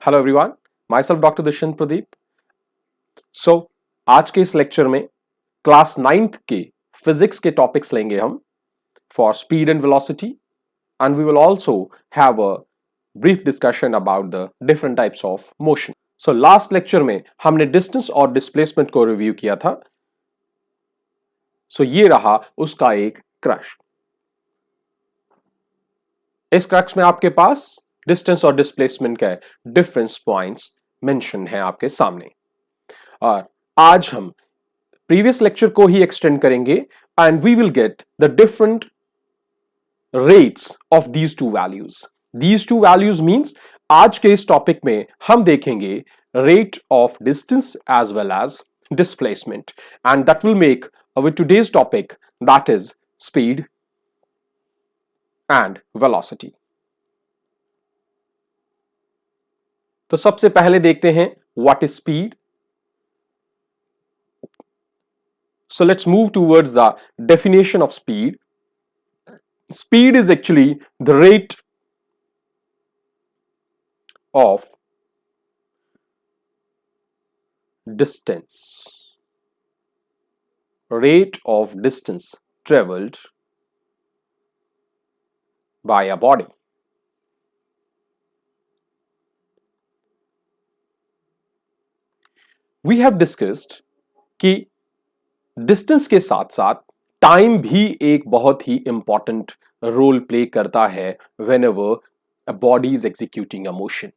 Hello everyone, myself doctor Dushyant Pradeep. So आज के इस लेक्चर में क्लास 9th के फिजिक्स के टॉपिक्स लेंगे हम for speed and velocity, and we will also have a brief discussion about the different types of motion. So last lecture में हमने डिस्टेंस और डिस्प्लेसमेंट को रिव्यू किया था। सो ये रहा उसका एक क्रश। इस क्रक्स में आपके पास डिस्टेंस और डिस्प्लेसमेंट के डिफरेंस पॉइंट्स मेंशन है आपके सामने, और आज हम प्रीवियस लेक्चर को ही एक्सटेंड करेंगे and we will get the different rates of these two values. These two values means आज के इस टॉपिक में हम देखेंगे rate of distance as well as displacement, and that will make with today's topic that is speed and velocity. तो सबसे पहले देखते हैं what is speed. So let's move towards the definition of speed. Speed is actually the rate of distance. Rate of distance traveled by a body. We have discussed कि distance के साथ साथ time भी एक बहुत ही इंपॉर्टेंट रोल प्ले करता है whenever a body is executing a motion.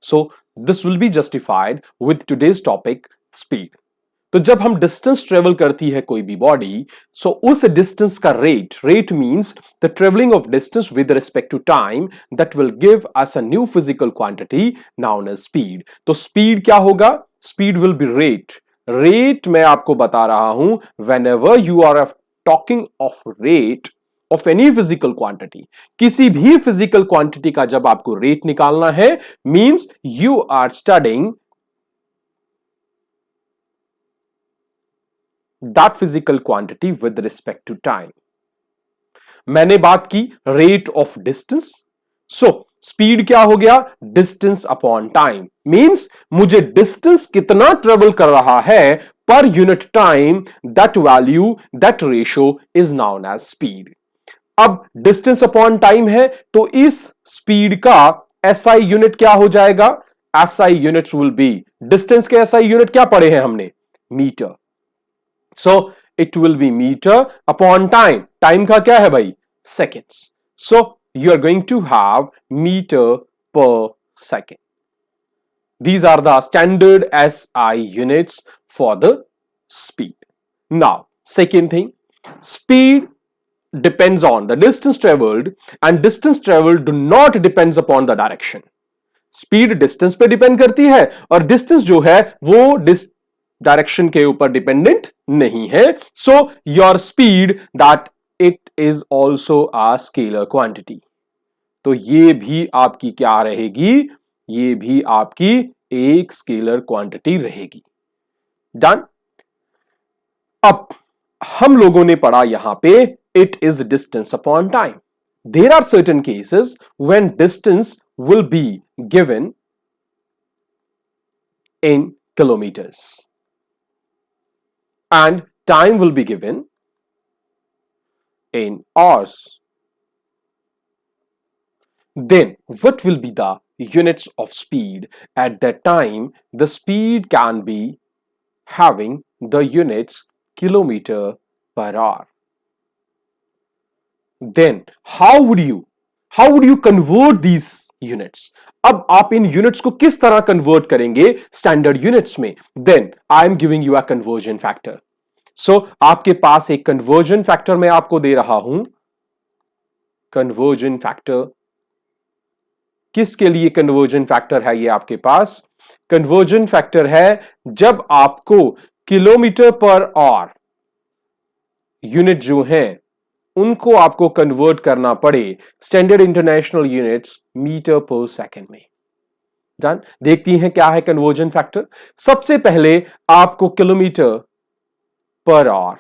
So this will be justified with today's topic speed. तो जब हम डिस्टेंस ट्रेवल करती है कोई भी बॉडी, सो उस डिस्टेंस का rate means the travelling of distance with respect to time that will give us a new physical quantity known as speed. तो स्पीड क्या होगा? स्पीड विल बी रेट मैं आपको बता रहा हूं, whenever you are talking of rate of any physical quantity, किसी भी फिजिकल क्वांटिटी का जब आपको रेट निकालना है, means you are studying that physical quantity with respect to time. मैंने बात की rate of distance, so speed क्या हो गया? डिस्टेंस अपॉन टाइम, मींस मुझे डिस्टेंस कितना ट्रेवल कर रहा है per unit time, that value, that ratio is known as speed. अब डिस्टेंस अपॉन टाइम है तो इस स्पीड का एसआई यूनिट क्या हो जाएगा? SI units will be, distance के एसआई यूनिट क्या पढ़े हैं हमने? Metre. So it will be metre upon time, time का क्या है भाई? Seconds. So you are going to have meter per second. These are the standard SI units for the speed. Now, second thing, speed depends on the distance traveled, and distance traveled do not depends upon the direction. Speed distance पे depend करती है और distance जो है वो direction के ऊपर dependent नहीं है। So your speed that it is also a scalar quantity. तो ये भी आपकी क्या रहेगी? ये भी आपकी एक स्केलर क्वांटिटी रहेगी। डन। अब हम लोगों ने पढ़ा यहां पे it is distance upon time. There are certain cases when distance will be given in kilometres and time will be given in hours. Then what will be the units of speed? At that time the speed can be having the units kilometer per hour. Then how would you convert these units? अब आप इन units को किस तरह convert करेंगे standard units में? Then I am giving you a conversion factor. So आपके पास एक कन्वर्जन फैक्टर मैं आपको दे रहा हूं। कन्वर्जन फैक्टर किसके लिए कन्वर्जन फैक्टर है? ये आपके पास कन्वर्जन फैक्टर है जब आपको किलोमीटर पर आवर यूनिट जो है उनको आपको कन्वर्ट करना पड़े standard international units metre per second में। डन। देखती हैं क्या है कन्वर्जन फैक्टर। सबसे पहले आपको kilometre per hour,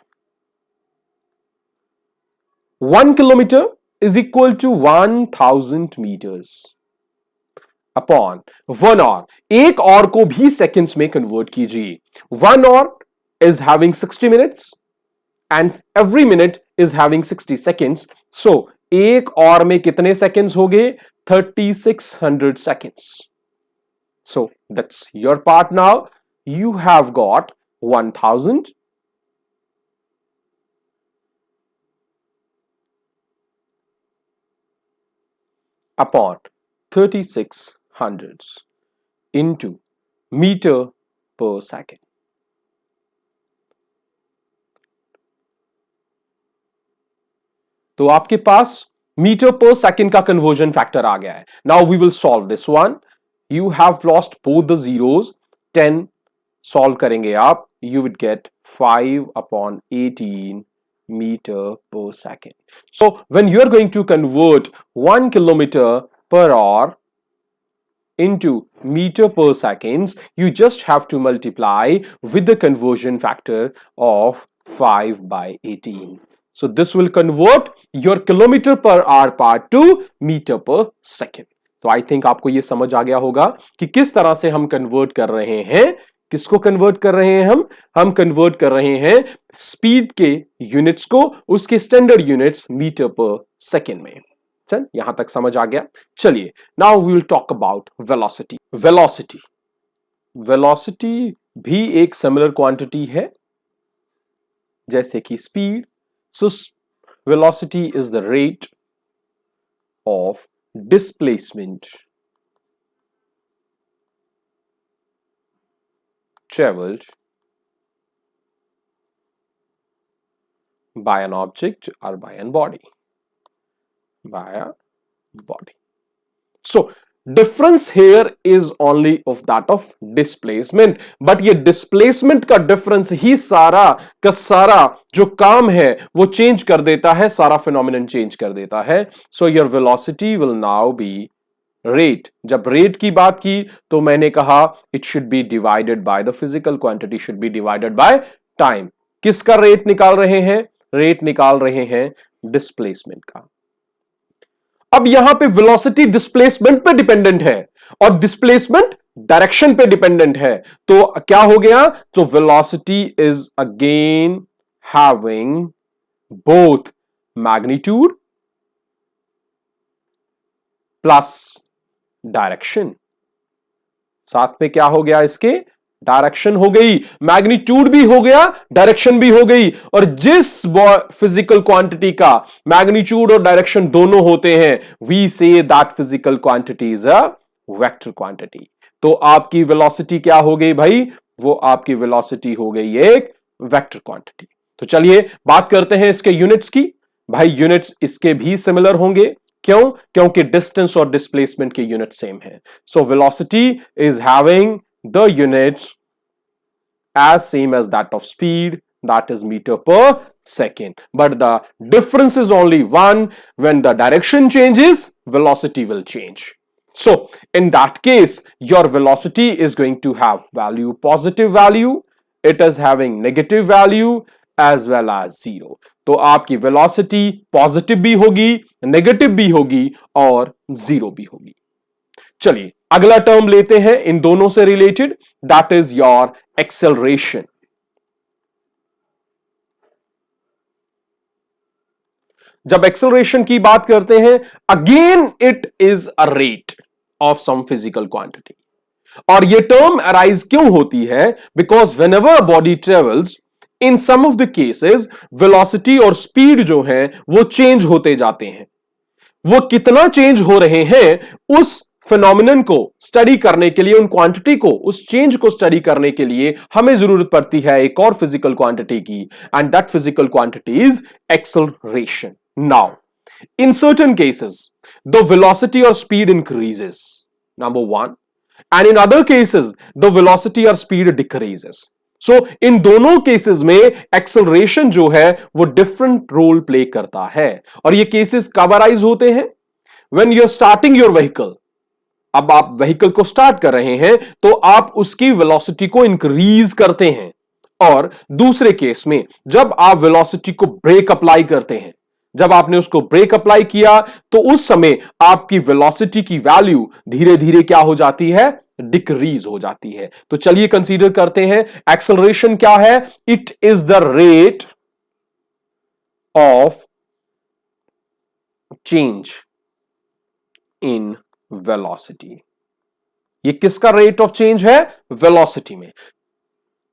1 kilometre is equal to 1000 meters, upon 1 hour. एक आवर को भी सेकेंड्स में कन्वर्ट कीजिए। 1 hour is having 60 minutes and every minute is having 60 seconds. So एक आवर में कितने सेकेंड्स हो गए? 3600 seconds. So that's your part now. You have got 1000 upon 3600 into meter per second. तो आपके पास मीटर पर सेकेंड का कन्वर्जन फैक्टर आ गया है। Now we will solve this one. You have lost both the zeros. 10 solve करेंगे आप, you will get 5/18 meter per second. So when you are going to convert 1 kilometer per hour into meter per seconds, you just have to multiply with the conversion factor of 5/18. So this will convert your kilometer per hour part to meter per second. तो I think आपको ये समझ आ गया होगा कि किस तरह से हम कन्वर्ट कर रहे हैं। किसको कन्वर्ट कर रहे हैं हम कन्वर्ट कर रहे हैं स्पीड के यूनिट्स को उसके standard units metre per second में। चल यहां तक समझ आ गया। चलिए now we will talk about velocity. Velocity भी एक सिमिलर क्वांटिटी है जैसे कि speed. So velocity is the rate of displacement traveled by an object or by a body. So difference here is only of that of displacement, but ये displacement का difference ही सारा का सारा जो काम है वो चेंज कर देता है, सारा फिनोमिनन चेंज कर देता है। So your velocity will now be rate. जब रेट की बात की तो मैंने कहा it should be divided by the physical quantity, should be divided by time. किसका रेट निकाल रहे हैं? रेट निकाल रहे हैं डिस्प्लेसमेंट का। अब यहां पे वेलोसिटी डिस्प्लेसमेंट पे डिपेंडेंट है और डिस्प्लेसमेंट डायरेक्शन पे डिपेंडेंट है, तो क्या हो गया? तो velocity is again having both magnitude plus direction. साथ में क्या हो गया? इसके डायरेक्शन हो गई, मैग्नीट्यूड भी हो गया, डायरेक्शन भी हो गई। और जिस फिजिकल क्वांटिटी का मैग्नीट्यूड और डायरेक्शन दोनों होते हैं, we say that physical quantity is a vector quantity. तो आपकी वेलोसिटी क्या हो गई भाई? वो आपकी वेलोसिटी हो गई एक वेक्टर क्वांटिटी। तो चलिए बात करते हैं इसके यूनिट्स की। भाई यूनिट्स इसके भी सिमिलर होंगे। क्यों? क्योंकि डिस्टेंस और डिस्प्लेसमेंट के यूनिट सेम है। So velocity is having the units as same as that of speed, that is meter per second, but the difference is only one. When the direction changes, velocity will change. So in that case your velocity is going to have value, positive value, it is having negative value as well as zero. तो आपकी velocity positive भी होगी, negative भी होगी और zero भी होगी। चलिए अगला टर्म लेते हैं इन दोनों से related, that is your acceleration. जब एक्सेलरेशन की बात करते हैं, again it is a rate of some physical quantity. और ये टर्म अराइज क्यों होती है? Because whenever body travels, in some of the cases velocity और स्पीड जो है वो चेंज होते जाते हैं। वो कितना चेंज हो रहे हैं उस फिनोमिनन को स्टडी करने के लिए, उन क्वांटिटी को, उस चेंज को स्टडी करने के लिए हमें जरूरत पड़ती है एक और फिजिकल क्वांटिटी की, and that physical quantity is acceleration. Now in certain cases the velocity और speed increases, number one, and in other cases the velocity और स्पीड डिक्रीजेस। सो इन दोनों केसेस में एक्सेलरेशन जो है वो डिफरेंट रोल प्ले करता है। और ये केसेस कब अराइज होते हैं? When you are starting your vehicle. अब आप व्हीकल को स्टार्ट कर रहे हैं तो आप उसकी वेलोसिटी को इंक्रीज करते हैं, और दूसरे केस में जब आप वेलोसिटी को ब्रेक अप्लाई करते हैं, जब आपने उसको ब्रेक अप्लाई किया तो उस समय आपकी वेलोसिटी की वैल्यू धीरे धीरे क्या हो जाती है, डिक्रीज हो जाती है। तो चलिए कंसीडर करते हैं एक्सेलरेशन क्या है, it is the rate of change in velocity. ये किसका रेट ऑफ चेंज है, वेलोसिटी में।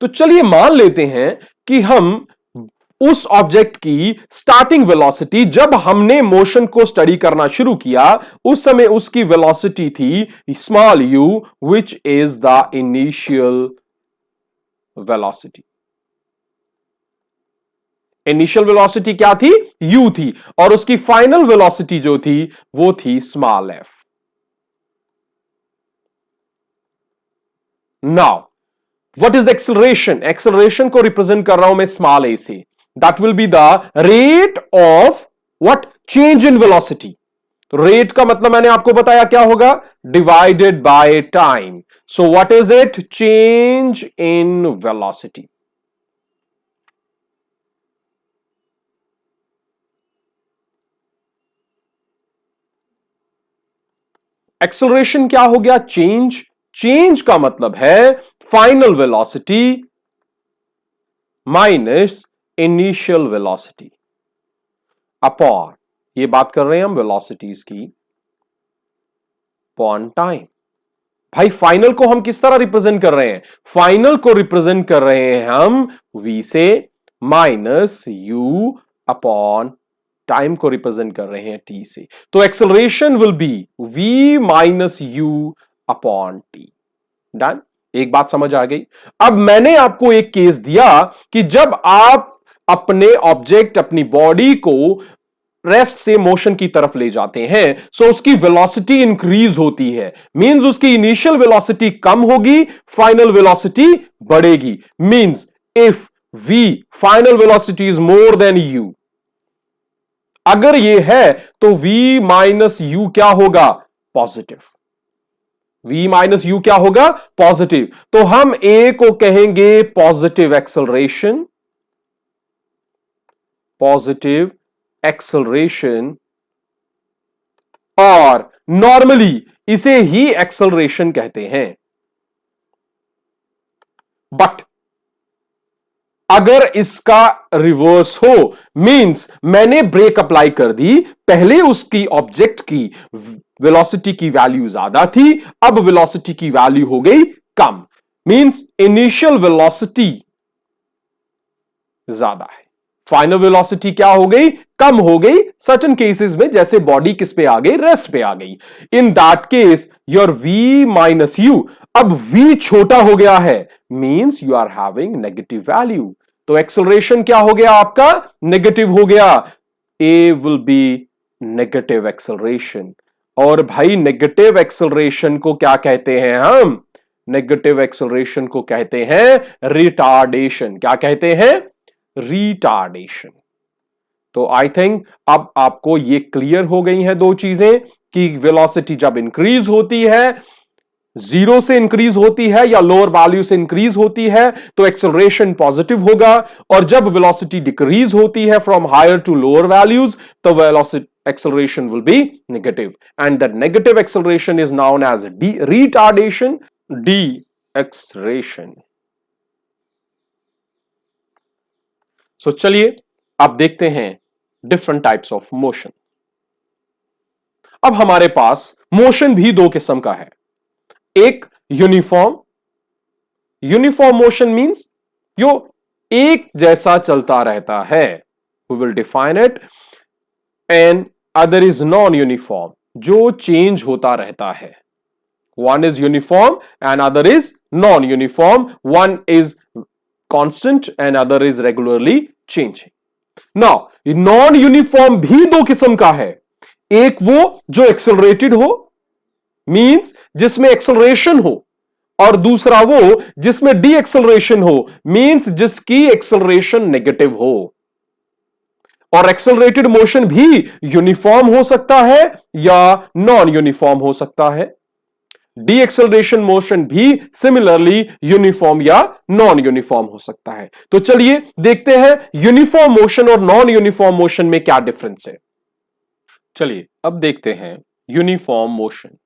तो चलिए मान लेते हैं कि हम उस ऑब्जेक्ट की स्टार्टिंग वेलोसिटी, जब हमने मोशन को स्टडी करना शुरू किया उस समय उसकी वेलोसिटी थी small you, which is the initial velocity. Initial velocity क्या थी, u थी, और उसकी फाइनल वेलोसिटी जो थी वो थी small f। Now what is acceleration, acceleration को रिप्रेजेंट कर रहा हूं मैं स्मॉल a से। That will be the rate of what, change in velocity. Rate का मतलब मैंने आपको बताया क्या होगा, divided by time. So what is it, change in velocity. Acceleration क्या हो गया, चेंज। चेंज का मतलब है final velocity minus initial velocity upon, ये बात कर रहे हैं हम वेलोसिटीज की, अपॉन टाइम। भाई फाइनल को हम किस तरह रिप्रेजेंट कर रहे हैं, फाइनल को रिप्रेजेंट कर रहे हैं हम v से, माइनस u अपॉन टाइम को रिप्रेजेंट कर रहे हैं t से। तो acceleration will be v minus u upon t। Done, एक बात समझ आ गई। अब मैंने आपको एक केस दिया कि जब आप अपने ऑब्जेक्ट, अपनी बॉडी को रेस्ट से मोशन की तरफ ले जाते हैं, सो उसकी वेलोसिटी इंक्रीज होती है, मींस उसकी इनिशियल वेलोसिटी कम होगी, फाइनल वेलोसिटी बढ़ेगी। Means if v final velocity is more than u, अगर ये है तो v माइनस u क्या होगा, पॉजिटिव। v माइनस u क्या होगा, पॉजिटिव। तो हम a को कहेंगे पॉजिटिव एक्सेलरेशन, पॉजिटिव एक्सेलरेशन, और नॉर्मली इसे ही एक्सेलरेशन कहते हैं। बट अगर इसका रिवर्स हो, मींस मैंने ब्रेक अप्लाई कर दी, पहले उसकी ऑब्जेक्ट की वेलोसिटी की वैल्यू ज्यादा थी, अब वेलोसिटी की वैल्यू हो गई कम, मींस इनिशियल वेलोसिटी ज्यादा है, फाइनल वेलोसिटी क्या हो गई, कम हो गई। सर्टेन केसेस में जैसे बॉडी किस पे आ गई, रेस्ट पे आ गई, in that case your v minus u, अब v छोटा हो गया है, means you are having negative value. तो एक्सेलरेशन क्या हो गया आपका, नेगेटिव हो गया। a will be negative acceleration. और भाई नेगेटिव एक्सेलरेशन को क्या कहते हैं हम, नेगेटिव एक्सेलरेशन को कहते हैं रिटार्डेशन। क्या कहते हैं, रिटार्डेशन। तो आई थिंक अब आपको ये क्लियर हो गई हैं दो चीजें, कि वेलोसिटी जब इंक्रीज होती है, जीरो से इंक्रीज होती है या लोअर वैल्यू से इंक्रीज होती है तो एक्सेलरेशन पॉजिटिव होगा, और जब वेलोसिटी डिक्रीज होती है from higher to lower values तो velocity acceleration will be negative, and that negative acceleration is known as retardation, deceleration. So चलिए अब देखते हैं डिफरेंट टाइप्स ऑफ मोशन। अब हमारे पास मोशन भी दो किस्म का है, एक यूनिफॉर्म, यूनिफॉर्म मोशन मींस जो एक जैसा चलता रहता है, we will define it, and other is non uniform, जो चेंज होता रहता है। one is uniform and other is non uniform, one is constant and other is regularly changing. now non uniform भी दो किस्म का है, एक वो जो एक्सेलरेटेड हो, मींस जिसमें एक्सेलरेशन हो, और दूसरा वो जिसमें डी एक्सेलरेशन हो, मींस जिसकी एक्सेलरेशन नेगेटिव हो। और एक्सेलरेटेड मोशन भी यूनिफॉर्म हो सकता है या नॉन यूनिफॉर्म हो सकता है। डीएक्सेलरेशन मोशन भी सिमिलरली यूनिफॉर्म या नॉन यूनिफॉर्म हो सकता है। तो चलिए देखते हैं यूनिफॉर्म मोशन और नॉन यूनिफॉर्म मोशन में क्या डिफरेंस है। चलिए अब देखते हैं यूनिफॉर्म मोशन।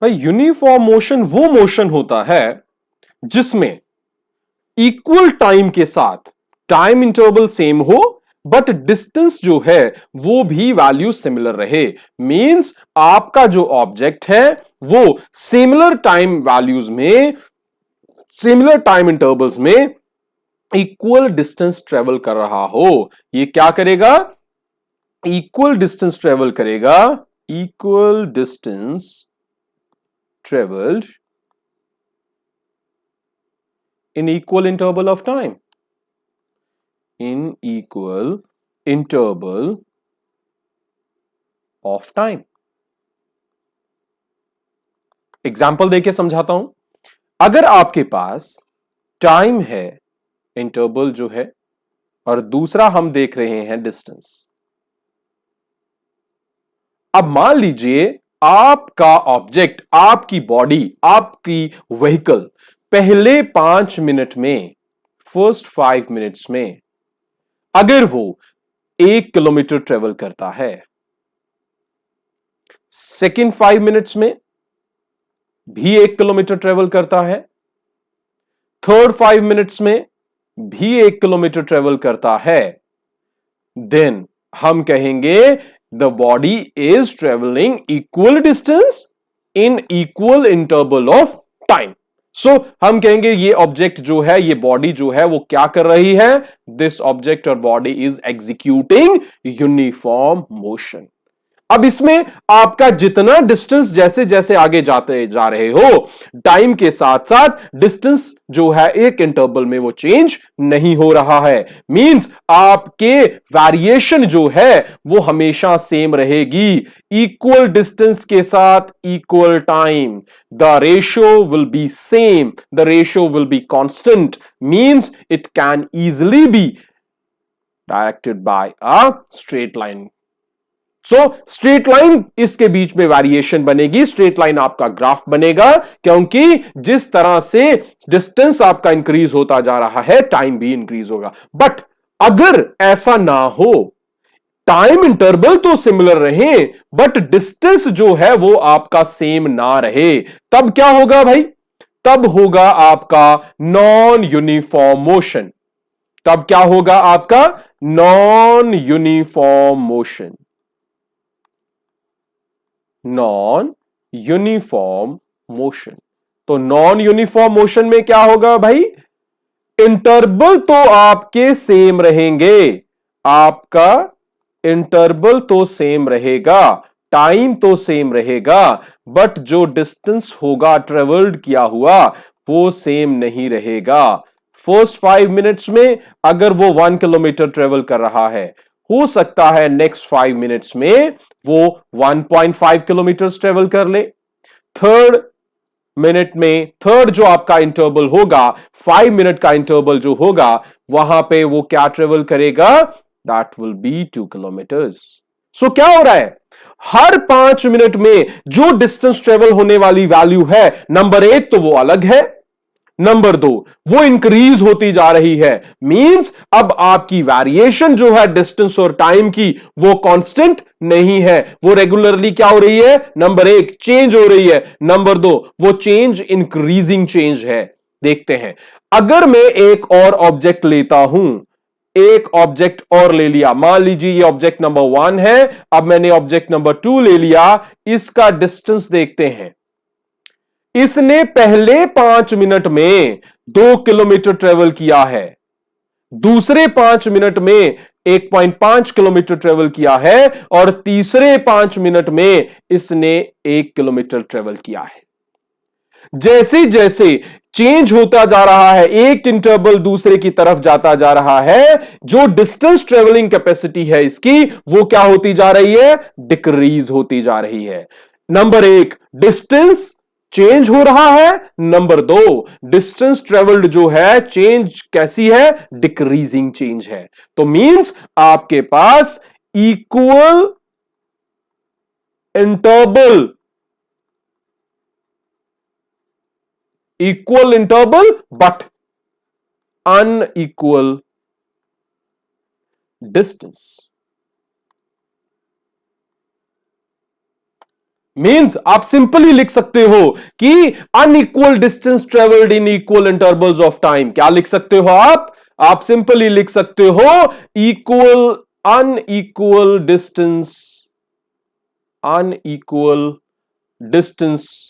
भाई यूनिफॉर्म मोशन वो मोशन होता है जिसमें इक्वल टाइम के साथ टाइम इंटरवल सेम हो बट डिस्टेंस जो है वो भी वैल्यू सिमिलर रहे। मींस आपका जो ऑब्जेक्ट है वो सिमिलर टाइम वैल्यूज में, सिमिलर टाइम इंटरवल्स में इक्वल डिस्टेंस ट्रेवल कर रहा हो। ये क्या करेगा? इक्वल डिस्टेंस ट्रेवल करेगा। Equal distance travelled in equal interval of time, in equal interval of time। Example देके समझाता हूं। अगर आपके पास टाइम है, इंटरवल जो है, और दूसरा हम देख रहे हैं डिस्टेंस। अब मान लीजिए आपका ऑब्जेक्ट, आपकी बॉडी, आपकी व्हीकल पहले 5 मिनट में, फर्स्ट 5 मिनट्स में अगर वो 1 किलोमीटर ट्रेवल करता है, सेकेंड 5 मिनट्स में भी 1 किलोमीटर ट्रेवल करता है, थर्ड 5 मिनट्स में भी 1 किलोमीटर ट्रेवल करता है, देन हम कहेंगे the body is travelling equal distance in equal interval of time. So हम कहेंगे ये ऑब्जेक्ट जो है, ये बॉडी जो है वो क्या कर रही है? दिस ऑब्जेक्ट और body is executing uniform motion. अब इसमें आपका जितना डिस्टेंस जैसे जैसे आगे जाते जा रहे हो, टाइम के साथ साथ डिस्टेंस जो है एक इंटरवल में वो चेंज नहीं हो रहा है। मींस आपके वेरिएशन जो है वो हमेशा सेम रहेगी। इक्वल डिस्टेंस के साथ equal time, the ratio will be same, the ratio will be constant. Means it can easily be directed by a straight line. So straight line, इसके बीच में वेरिएशन बनेगी, स्ट्रेट लाइन आपका graph बनेगा, क्योंकि जिस तरह से डिस्टेंस आपका इंक्रीज होता जा रहा है टाइम भी इंक्रीज होगा। बट अगर ऐसा ना हो, टाइम इंटरवल तो सिमिलर रहे बट डिस्टेंस जो है वो आपका सेम ना रहे, तब क्या होगा भाई? तब होगा आपका नॉन यूनिफॉर्म मोशन। तब क्या होगा आपका? Non uniform motion. Non uniform motion. तो नॉन यूनिफॉर्म मोशन में क्या होगा भाई? इंटरवल तो आपके सेम रहेंगे, आपका इंटरवल तो सेम रहेगा, टाइम तो सेम रहेगा, बट जो डिस्टेंस होगा ट्रेवल्ड किया हुआ वो सेम नहीं रहेगा। फर्स्ट 5 मिनट्स में अगर वो 1 किलोमीटर ट्रेवल कर रहा है, हो सकता है नेक्स्ट 5 मिनट्स में वो 1.5 किलोमीटर ट्रेवल कर ले। थर्ड मिनट में, थर्ड जो आपका इंटरवल होगा, 5 मिनट का इंटरवल जो होगा, वहां पे वो क्या ट्रेवल करेगा? That will be 2 kilometres. So क्या हो रहा है? हर 5 मिनट में जो डिस्टेंस ट्रेवल होने वाली वैल्यू है, नंबर 1 तो वो अलग है, नंबर 2 वो इंक्रीज होती जा रही है। मींस अब आपकी वेरिएशन जो है डिस्टेंस और टाइम की वो कांस्टेंट नहीं है, वो रेगुलरली क्या हो रही है? नंबर 1 चेंज हो रही है, नंबर 2 वो चेंज इंक्रीजिंग चेंज है। देखते हैं, अगर मैं एक और ऑब्जेक्ट लेता हूं, एक ऑब्जेक्ट और ले लिया, मान लीजिए ये ऑब्जेक्ट नंबर 1 है, अब मैंने ऑब्जेक्ट नंबर 2 ले लिया, इसका डिस्टेंस देखते हैं। इसने पहले 5 मिनट में 2 किलोमीटर ट्रेवल किया है, दूसरे 5 मिनट में 1.5 किलोमीटर ट्रेवल किया है, और तीसरे 5 मिनट में इसने 1 किलोमीटर ट्रेवल किया है। जैसे जैसे चेंज होता जा रहा है, एक इंटरवल दूसरे की तरफ जाता जा रहा है, जो डिस्टेंस ट्रेवलिंग कैपेसिटी है इसकी वो क्या होती जा रही है? डिक्रीज होती जा रही है। नंबर 1 डिस्टेंस चेंज हो रहा है। नंबर 2, डिस्टेंस ट्रेवल्ड जो है चेंज कैसी है, डिक्रीजिंग चेंज है। तो मींस आपके पास equal interval but unequal distance. Means आप सिंपली लिख सकते हो कि unequal distance travelled in equal intervals of time. क्या लिख सकते हो आप सिंपली लिख सकते हो अनइक्वल डिस्टेंस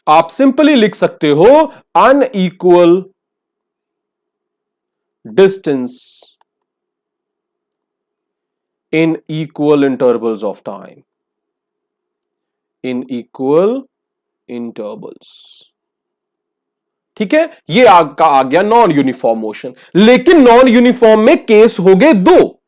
आप सिंपली लिख सकते हो unequal distance in equal intervals of time, in equal intervals. ठीक है, ये आ गया नॉन यूनिफॉर्म मोशन। लेकिन नॉन यूनिफॉर्म में केस हो गए दो।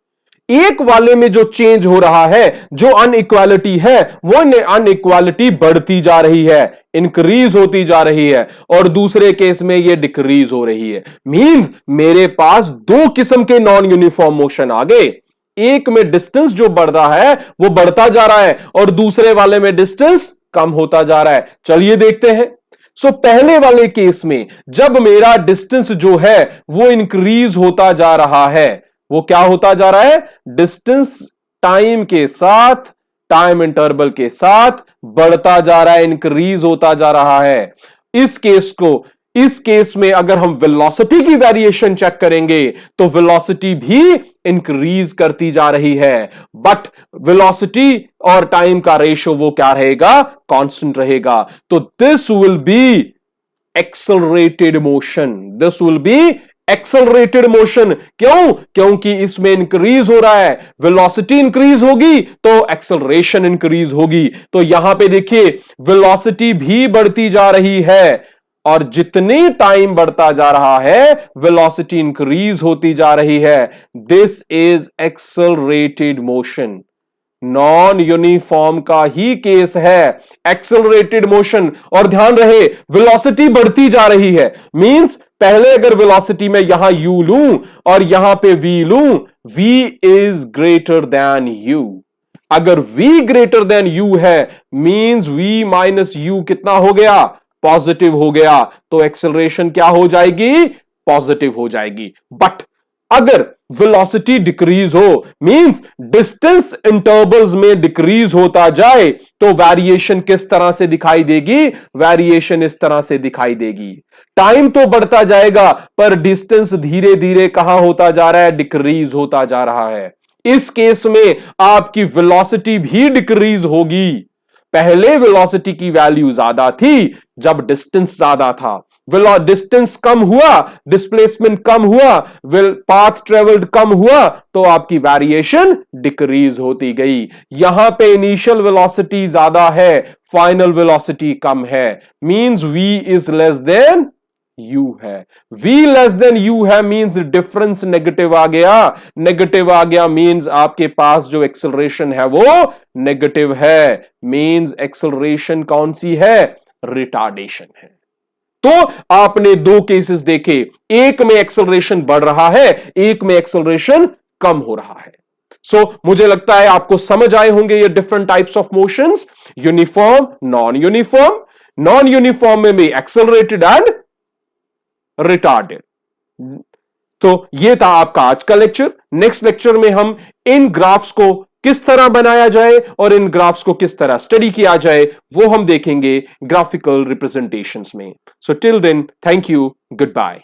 एक वाले में जो चेंज हो रहा है, जो अनइक्वालिटी है, वो अनइक्वालिटी बढ़ती जा रही है, इंक्रीज होती जा रही है, और दूसरे केस में ये डिक्रीज हो रही है। मींस मेरे पास दो किस्म के नॉन यूनिफॉर्म मोशन आ गए। एक में डिस्टेंस जो बढ़ रहा है वो बढ़ता जा रहा है, और दूसरे वाले में डिस्टेंस कम होता जा रहा है। चलिए देखते हैं। पहले वाले केस में जब मेरा डिस्टेंस जो है वो इंक्रीज होता जा रहा है, वो क्या होता जा रहा है, डिस्टेंस टाइम के साथ, टाइम इंटरवल के साथ बढ़ता जा रहा है, इंक्रीज होता जा रहा है। इस केस में अगर हम वेलोसिटी की वेरिएशन चेक करेंगे तो वेलोसिटी भी इंक्रीज करती जा रही है, बट वेलोसिटी और टाइम का रेशो वो क्या रहेगा, कांस्टेंट रहेगा। तो this will be accelerated motion, this will be accelerated motion. क्यों? क्योंकि इसमें इंक्रीज हो रहा है, वेलोसिटी इंक्रीज होगी तो एक्सेलरेशन इंक्रीज होगी। तो यहां पे देखिए वेलोसिटी भी बढ़ती जा रही है, और जितनी टाइम बढ़ता जा रहा है वेलोसिटी इंक्रीज होती जा रही है। This is accelerated motion. Non uniform का ही केस है एक्सेलरेटेड मोशन। और ध्यान रहे वेलोसिटी बढ़ती जा रही है, मींस पहले अगर वेलोसिटी में यहां u लूं और यहां पे v लूं, v is greater than u। अगर v ग्रेटर देन u है मींस v माइनस u कितना हो गया, पॉजिटिव हो गया। तो एक्सेलरेशन क्या हो जाएगी, पॉजिटिव हो जाएगी। बट अगर वेलोसिटी डिक्रीज हो, मींस डिस्टेंस इंटरवल्स में डिक्रीज होता जाए, तो वेरिएशन किस तरह से दिखाई देगी, वेरिएशन इस तरह से दिखाई देगी। टाइम तो बढ़ता जाएगा पर डिस्टेंस धीरे धीरे कहां होता जा रहा है, डिक्रीज होता जा रहा है। इस केस में आपकी वेलोसिटी भी डिक्रीज होगी। पहले वेलोसिटी की वैल्यू ज्यादा थी जब डिस्टेंस ज्यादा था, डिस्टेंस कम हुआ, डिस्प्लेसमेंट कम हुआ, पाथ ट्रेवल्ड कम हुआ, तो आपकी वेरिएशन डिक्रीज होती गई। यहां पे इनिशियल वेलोसिटी ज्यादा है, फाइनल वेलोसिटी कम है, means v is less than u है। v लेस देन u है मींस डिफरेंस नेगेटिव आ गया, नेगेटिव आ गया मींस आपके पास जो एक्सेलरेशन है वो नेगेटिव है, मींस एक्सेलरेशन कौन सी है, रिटार्डेशन है। तो आपने दो केसेस देखे, एक में एक्सेलरेशन बढ़ रहा है, एक में एक्सेलरेशन कम हो रहा है। मुझे लगता है आपको समझ आए होंगे ये different types of motions, uniform, non uniform. Non uniform में भी एक्सेलरेटेड एंड रिटार्डेड। तो ये था आपका आज का लेक्चर। नेक्स्ट लेक्चर में हम इन ग्राफ्स को किस तरह बनाया जाए और इन ग्राफ्स को किस तरह स्टडी किया जाए वो हम देखेंगे ग्राफिकल रिप्रेजेंटेशंस में। So till then, thank you, good bye.